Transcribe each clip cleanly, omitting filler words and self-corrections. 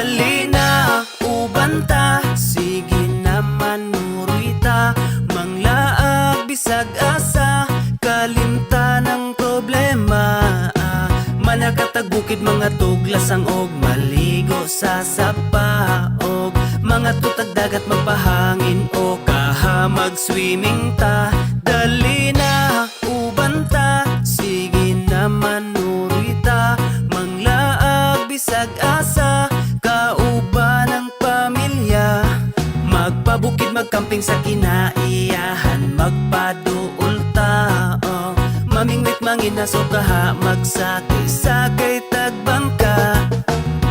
Dali na, ubanta, sige naman nurita, manglaag bisag asa, kalimta ng problema. Manakatag bukid mga tuglasang og maligo sa sapa, og mga tutag dagat magpahangin o kaha mag-swimming ta. Dali na, ubanta, sige naman nurita, manglaag bisag asa, kauban ng pamilya. Magpabukid magkamping sa kinaiyahan, magpaduol ta, mamingwit manginaso kaha, magsakay-sakay tagbangka.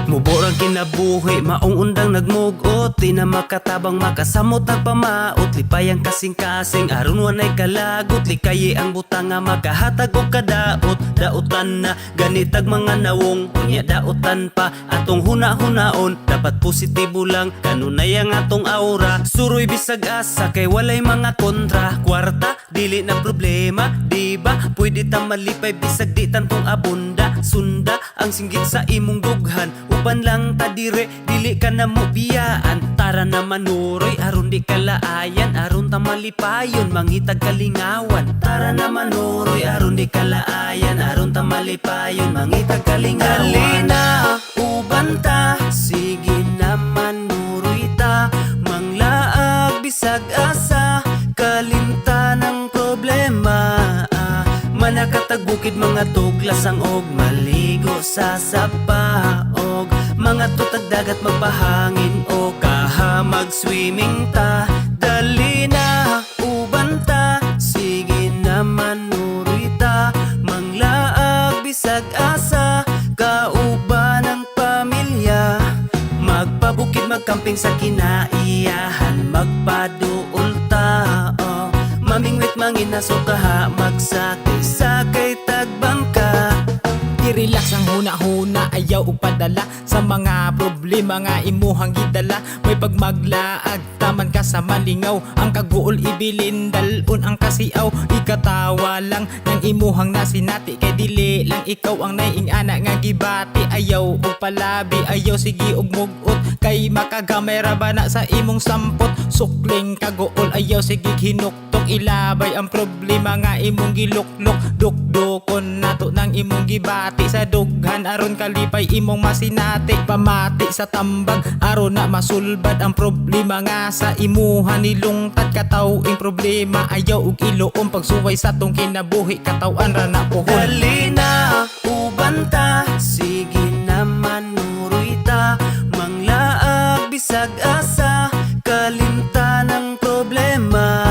Muborang kinabuhi, maong undang nagmugot, di na makatabang makasamot nagpamaot, lipayang kasing-kasing, aron wanay kalagot, likayi ang butang nga makahatag o kadaot. Daotan na ganitag mga nawong, unya daotan pa atong huna-hunaon, dapat positibo lang, kanunay ang atong aura. Suroy bisag asa, kay walay mga kontra, kwarta, dili na problema, diba? Pwede ta malipay bisag di tantong abunda, sunda ang singgit sa imong dughan, uban lang ta dire, dili ka na mo biyaan. Tara na manuroy, aron di kalaayan, aron ta malipayon, mangitag kalingawan. Tara na manuroy, aron di kalaayan, aron ta malipayon, mangitag kalingawan. Dali na, ubanta, sige naman nuroy ta, manglaag bisag asa, kalimta ng problema. Manakatag bukid mga tuglasang og maligo sa sapa, og mga tutag dagat magpahangin o kaha mag-swimming ta. Dali na, ubanta, sige naman nurita, manglaag bisag asa, kauban ng pamilya. Magpabukid magkamping sa kinaiyahan, magpaduol ta, mamingwit manginaso kaha, magsakay-sakay tagbangka. I-relax ang huna-huna, ayaw upadala sa mga problema nga imuhang gidala. May pagmaglaag, taman ka sa malingaw, ang kaguol ibilin, dalon ang kasiaw. Ikatawa lang ng imuhang nasinati, kay dili lang ikaw ang naiing-ana nga gibati. Ayaw og palabi, ayaw sige og mugot, kay makagamay ra ba na sa imong sampot. Sukling kaguol, ayaw sige hinuktok, ilabay ang problema nga imong giluklok. Dukdukon nato ng imong gibati sa dughan, aron kalipay imong masinati. Pamati sa tambag, aron na masulbad ang problema nga sa imuha nilungtad. Katawing problema, ayaw og iluom, pagsuway sa tong kinabuhi, katawan ra na pohon. Dali na, ubanta, sige naman nuroy ta, manglaag bisag asa, kalimta ng problema.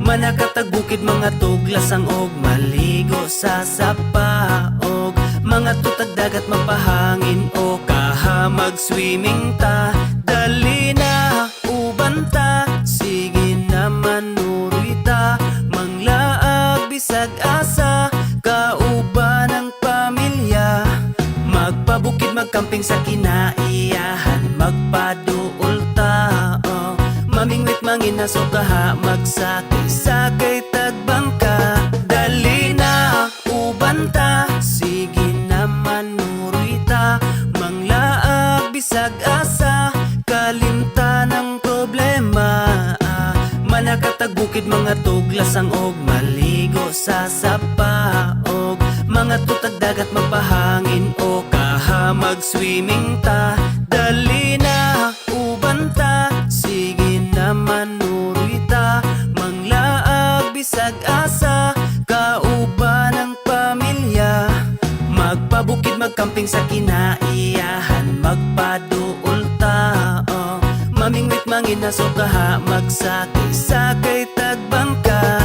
Manakatag bukid mga tuglasang og maligo sa sapa, og mga tutag dagat magpahangin o kaha mag-swimming ta. Dali na, ubanta, sige naman nuroy ta, manglaag bisag asa, kauban ng pamilya. Magpabukid magkamping sa kinaiyahan, magpaduol ta, mamingwit manginaso kaha, magsakay-sakay tagbangka. Dali na, ubanta, sige naman nuroy ta, manglaag bisag asa, kalimta ng problema. Manakatag bukid mga tuglasang og maligo sa sapa, og mga tutag dagat magpahangin o kaha mag-swimming ta. Dali na, ubanta, sige naman nuroy ta, manglaag bisag asa, kauban ng pamilya. Magpabukid magkamping sa kinaiyahan, magpaduol ta, mamingwit manginaso kaha, magsakay-sakay tagbangka.